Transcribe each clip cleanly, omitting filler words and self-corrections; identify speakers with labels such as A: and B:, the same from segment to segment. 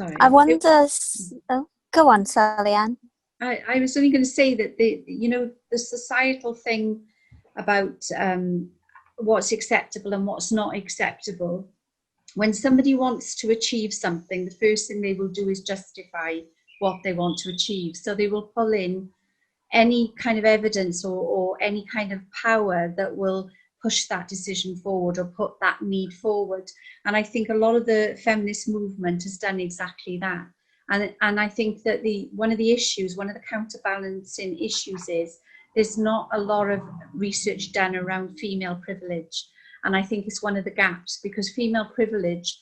A: Sorry.
B: I wonder. Oh, go on, Sally Ann.
A: I was only going to say that the societal thing about what's acceptable and what's not acceptable. When somebody wants to achieve something, the first thing they will do is justify what they want to achieve. So they will pull in any kind of evidence or any kind of power that will push that decision forward or put that need forward. And I think a lot of the feminist movement has done exactly that. And I think that one of the counterbalancing issues is there's not a lot of research done around female privilege. And I think it's one of the gaps, because female privilege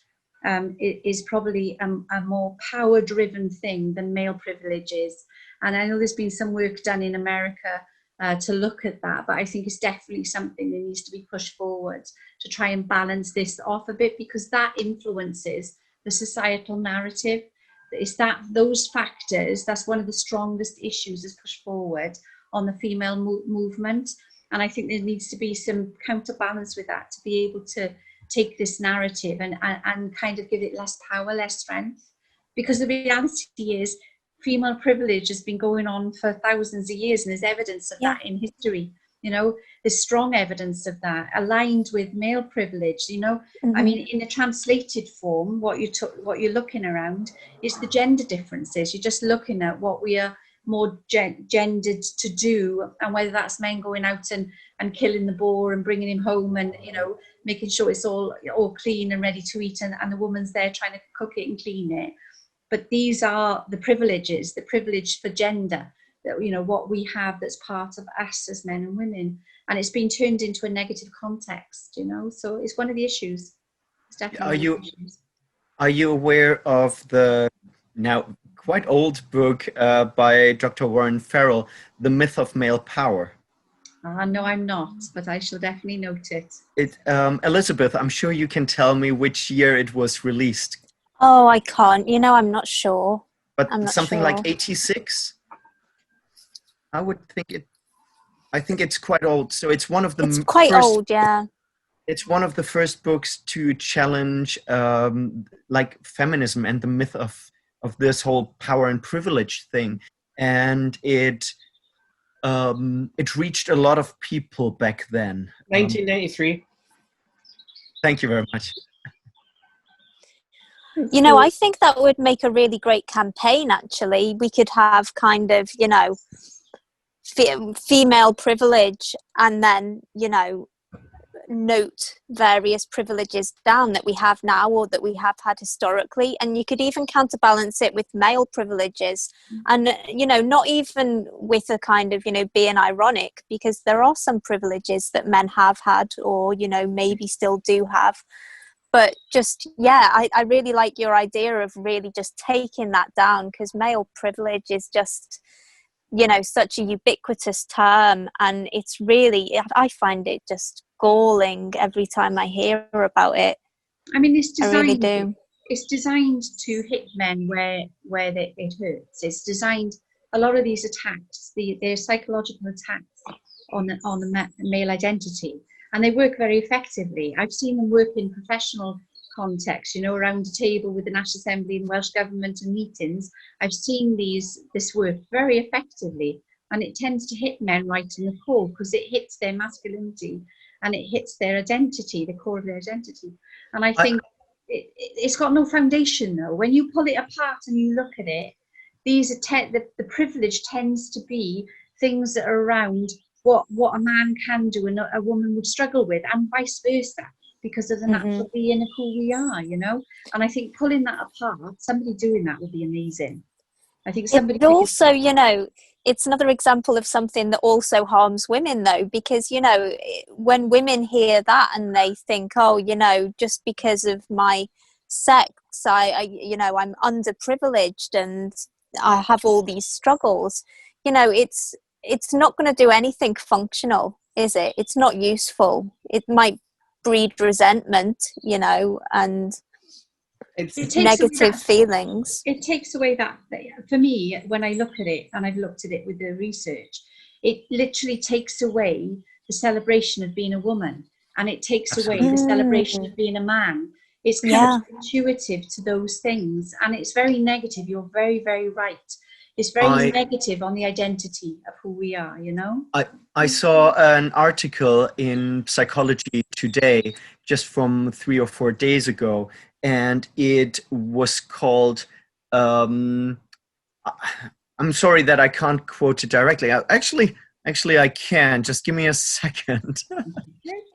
A: is probably a more power-driven thing than male privilege is. And I know there's been some work done in America to look at that, but I think it's definitely something that needs to be pushed forward to try and balance this off a bit, because that influences the societal narrative. It's those factors, that's one of the strongest issues is pushed forward on the female movement. And I think there needs to be some counterbalance with that to be able to take this narrative and kind of give it less power, less strength. Because the reality is female privilege has been going on for thousands of years, and there's evidence of that in history. There's strong evidence of that aligned with male privilege. I mean, in the translated form, what you're looking around is the gender differences. You're just looking at what we are more gendered to do, and whether that's men going out and killing the boar and bringing him home and making sure it's all clean and ready to eat, and the woman's there trying to cook it and clean it. But these are the privileges, the privilege for gender, that what we have that's part of us as men and women, and it's been turned into a negative context. So it's one of the issues. It's definitely
C: Are you aware of the now quite old book by Dr. Warren Farrell, The Myth of Male Power?
A: No, I'm not, but I shall definitely note it.
C: Elizabeth, I'm sure you can tell me which year it was released.
B: Oh, I can't. I'm not sure.
C: But something like 86? I would think I think it's quite old. So it's one of the
B: It's quite old, yeah.
C: It's one of the first books to challenge like feminism and the myth of this whole power and privilege thing. And it reached a lot of people back then.
D: 1993.
C: Thank you very much.
B: I think that would make a really great campaign, actually. We could have kind of, female privilege, and then, note various privileges down that we have now or that we have had historically. And you could even counterbalance it with male privileges. And, not even with a kind of, being ironic, because there are some privileges that men have had or, maybe still do have. But just, I really like your idea of really just taking that down, because male privilege is just, such a ubiquitous term. And it's really, I find it just galling every time I hear about it. I mean, it's designed, I really do.
A: It's designed to hit men where it hurts. It's designed, a lot of these attacks, they're psychological attacks on the male identity. And they work very effectively. I've seen them work in professional context, around a table with the National Assembly and Welsh Government and meetings. I've seen this work very effectively, and it tends to hit men right in the core, because it hits their masculinity and it hits their identity, the core of their identity. And I think it's got no foundation, though. When you pull it apart and you look at it, the privilege tends to be things that are around what a man can do and a woman would struggle with, and vice versa, because of the natural being of who we are, And I think pulling that apart, somebody doing that would be amazing. I think somebody
B: it also, it's another example of something that also harms women, though, because, when women hear that and they think, oh, just because of my sex, I'm underprivileged and I have all these struggles, it's not going to do anything functional, is it? It's not useful. It might breed resentment, and negative feelings.
A: It takes away that, for me, when I look at it, and I've looked at it with the research, it literally takes away the celebration of being a woman, and it takes away the celebration of being a man. It's counterintuitive to those things, and it's very negative. You're very, very right. It's very negative on the identity of who we are, you know?
C: I saw an article in Psychology Today just from 3 or 4 days ago, and it was called, I'm sorry that I can't quote it directly. Actually, I can. Just give me a second.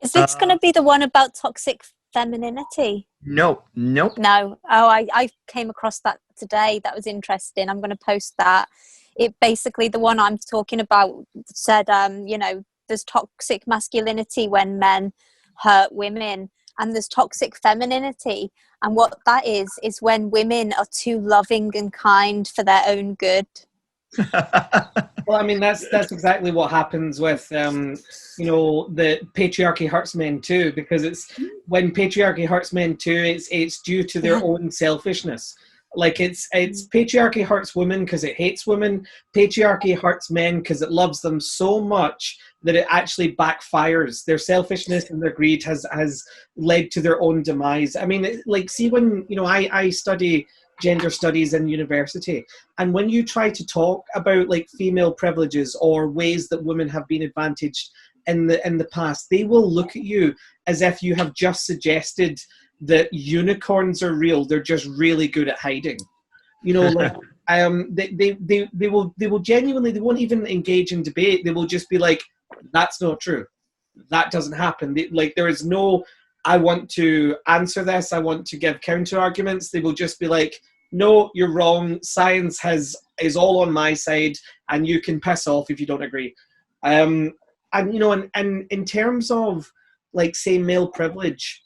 B: Is this going to be the one about toxic femininity?
C: Nope.
B: No. Oh, I came across that today. That was interesting. I'm going to post that. It basically, the one I'm talking about said, there's toxic masculinity when men hurt women, and there's toxic femininity. And what that is when women are too loving and kind for their own good.
D: Well, I mean, that's exactly what happens with, the patriarchy hurts men too, because it's when patriarchy hurts men too, it's due to their own selfishness. Like it's patriarchy hurts women because it hates women. Patriarchy hurts men because it loves them so much that it actually backfires. Their selfishness and their greed has led to their own demise. I mean, see, when, I study gender studies in university, and when you try to talk about like female privileges or ways that women have been advantaged in the past, they will look at you as if you have just suggested that unicorns are real. They're just really good at hiding. They will genuinely, they won't even engage in debate. They will just be like, that's not true. That doesn't happen. There is no, I want to answer this, I want to give counter arguments. They will just be like, no, you're wrong. Science is all on my side, and you can piss off if you don't agree. And in terms of, like, say, male privilege,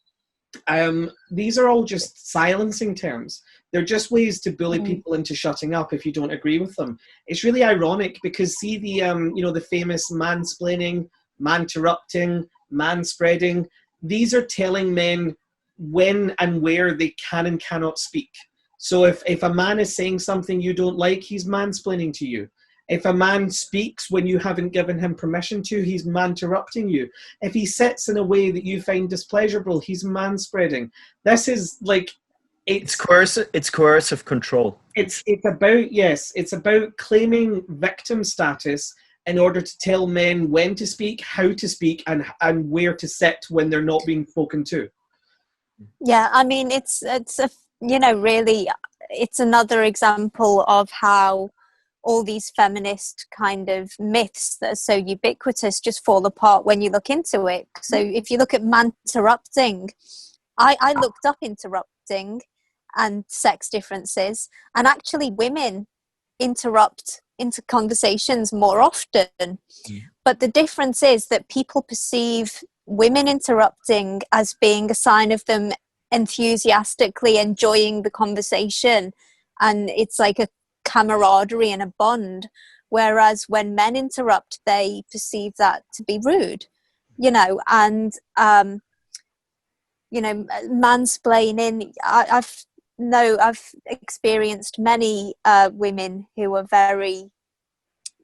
D: these are all just silencing terms. They're just ways to bully people into shutting up if you don't agree with them. It's really ironic because see the famous mansplaining, man-interrupting, man-spreading. These are telling men when and where they can and cannot speak. So if a man is saying something you don't like, he's mansplaining to you. If a man speaks when you haven't given him permission to, he's man-interrupting you. If he sits in a way that you find displeasurable, he's man-spreading. This is like... It's
C: coercive control.
D: It's about claiming victim status in order to tell men when to speak, how to speak, and where to sit when they're not being spoken to.
B: Yeah, I mean, it's really, it's another example of how all these feminist kind of myths that are so ubiquitous just fall apart when you look into it. So if you look at man-interrupting, I looked up interrupting and sex differences, and actually women interrupt into conversations more often. But the difference is that people perceive women interrupting as being a sign of them enthusiastically enjoying the conversation, and it's like a camaraderie and a bond, whereas when men interrupt, they perceive that to be rude, and mansplaining. I've experienced many women who are very,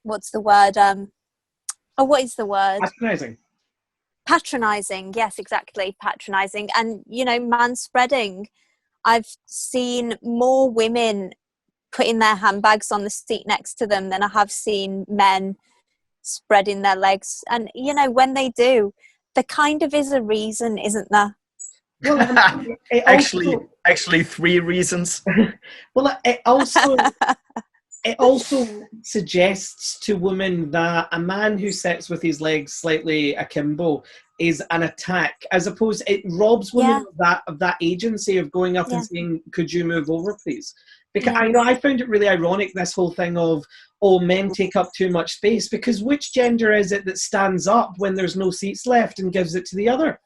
B: what is the word? Patronizing. Yes, exactly. Patronizing. And, manspreading. I've seen more women putting their handbags on the seat next to them than I have seen men spreading their legs. And, when they do, there kind of is a reason, isn't there?
D: Well,
C: actually 3 reasons.
D: Well, it also suggests to women that a man who sits with his legs slightly akimbo is an attack, as opposed, it robs women of that agency of going up and saying, could you move over, please? Because I found it really ironic, this whole thing of, men take up too much space, because which gender is it that stands up when there's no seats left and gives it to the other?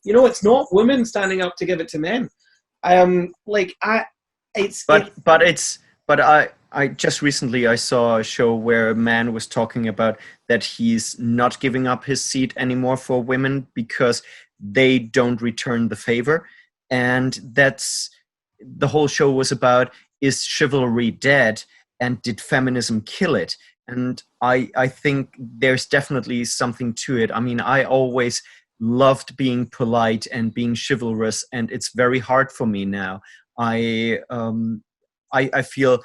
D: It's not women standing up to give it to men. I just recently I saw a show where a man was talking about that he's not giving up his seat anymore for women because they don't return the favor. And that's the whole show was about, is chivalry dead and did feminism kill it? And I think there's definitely something to it. I mean, I always
C: loved being polite and being chivalrous, and it's very hard for me now. I feel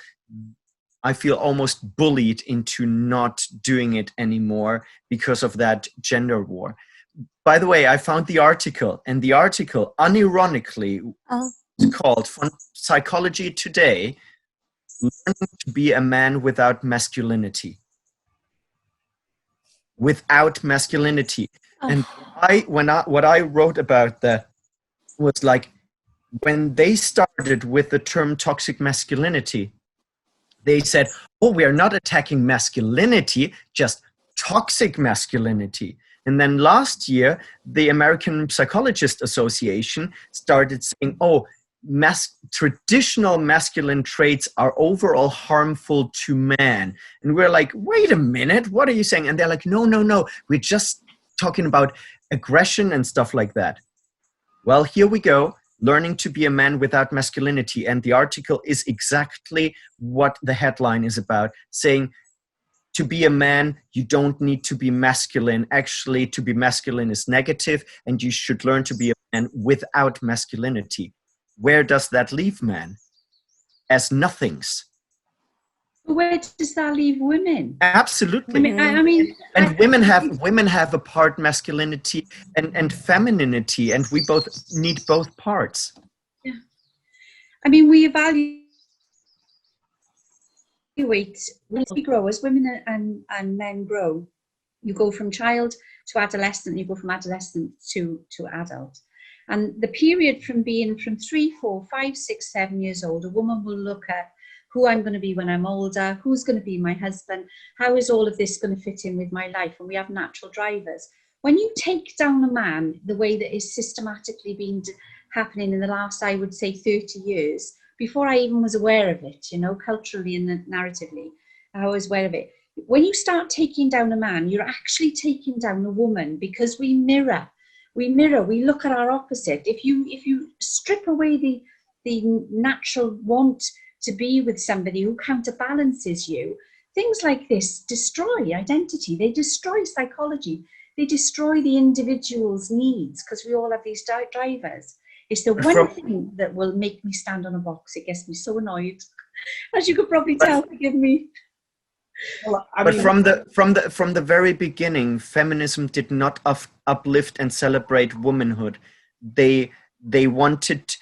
C: almost bullied into not doing it anymore because of that gender war. By the way, I found the article, and the article, unironically, is called from Psychology Today, Learning to be a Man Without Masculinity. Without masculinity. And what I wrote about that was like, when they started with the term toxic masculinity, they said, oh, we are not attacking masculinity, just toxic masculinity. And then last year, the American Psychologist Association started saying, oh, traditional masculine traits are overall harmful to man. And we're like, wait a minute, what are you saying? And they're like, no, we're just talking about aggression and stuff like that. Well, here we go. Learning to be a man without masculinity. And the article is exactly what the headline is about, saying to be a man, you don't need to be masculine. Actually, to be masculine is negative, and you should learn to be a man without masculinity. Where does that leave man? As nothings.
A: Where does that leave women?
C: Absolutely. Women have a part masculinity and femininity, and we both need both parts.
A: Yeah. I mean, we evaluate when we grow, as women and men grow. You go from child to adolescent, you go from adolescent to adult. And the period from 3, 4, 5, 6, 7 years old, a woman will look at who I'm going to be when I'm older, who's going to be my husband, how is all of this going to fit in with my life? And we have natural drivers. When you take down a man the way that is systematically been happening in the last, I would say, 30 years, before I even was aware of it, culturally and narratively, I was aware of it. When you start taking down a man, you're actually taking down a woman, because we mirror, we look at our opposite. If you strip away the natural want to be with somebody who counterbalances you, things like this destroy identity, they destroy psychology, they destroy the individual's needs, because we all have these drivers. It's the one thing that will make me stand on a box. It gets me so annoyed, as you could probably tell. Forgive me.
C: Well, but from the very beginning, feminism did not uplift and celebrate womanhood. They wanted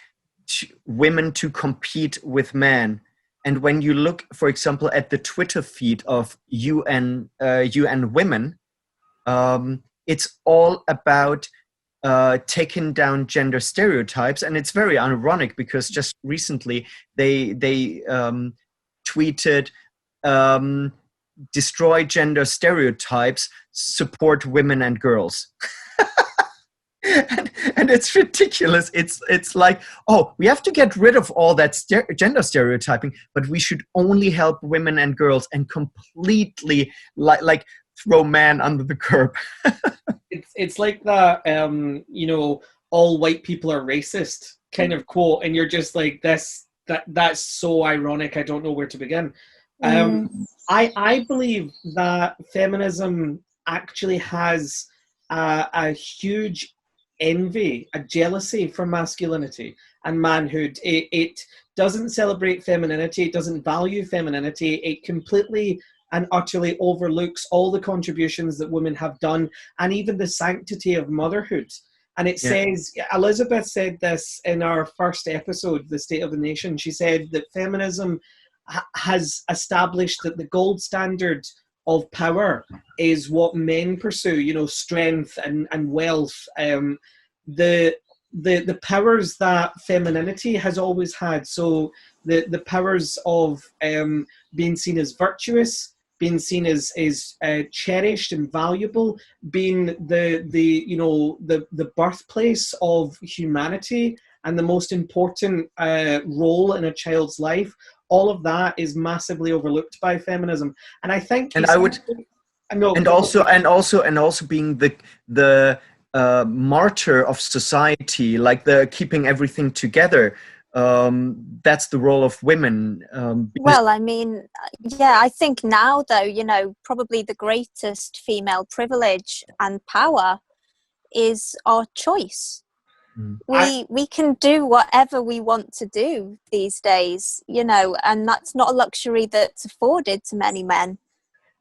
C: women to compete with men. And when you look, for example, at the Twitter feed of UN Women, it's all about taking down gender stereotypes. And it's very ironic, because just recently they tweeted, destroy gender stereotypes, support women and girls. And it's ridiculous. It's like, oh, we have to get rid of all that gender stereotyping, but we should only help women and girls, and completely like throw man under the curb.
D: It's like that, all white people are racist kind of quote, and you're just like, that's so ironic. I don't know where to begin. I believe that feminism actually has a huge envy, a jealousy for masculinity and manhood. It doesn't celebrate femininity, it doesn't value femininity, it completely and utterly overlooks all the contributions that women have done, and even the sanctity of motherhood. And it says, Elizabeth said this in our first episode, The State of the Nation. She said that feminism has established that the gold standard of power is what men pursue, strength and wealth. The powers that femininity has always had. So the powers of being seen as virtuous, being seen as cherished and valuable, being the birthplace of humanity and the most important role in a child's life. All of that is massively overlooked by feminism, and I think. And
C: also being the martyr of society, like the keeping everything together. That's the role of women.
B: Well, I mean, I think now, though, probably the greatest female privilege and power is our choice.
C: Mm.
B: We can do whatever we want to do these days, you know, and that's not a luxury that's afforded to many men.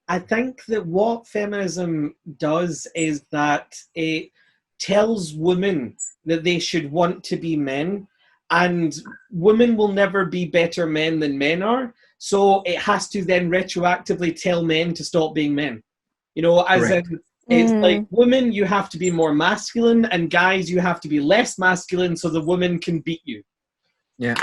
D: I think that what feminism does is that it tells women that they should want to be men, and women will never be better men than men are. So it has to then retroactively tell men to stop being men. You know, as
C: Correct.
D: in, it's like, women, you have to be more masculine, and guys, you have to be less masculine so the woman can beat you.
C: Yeah.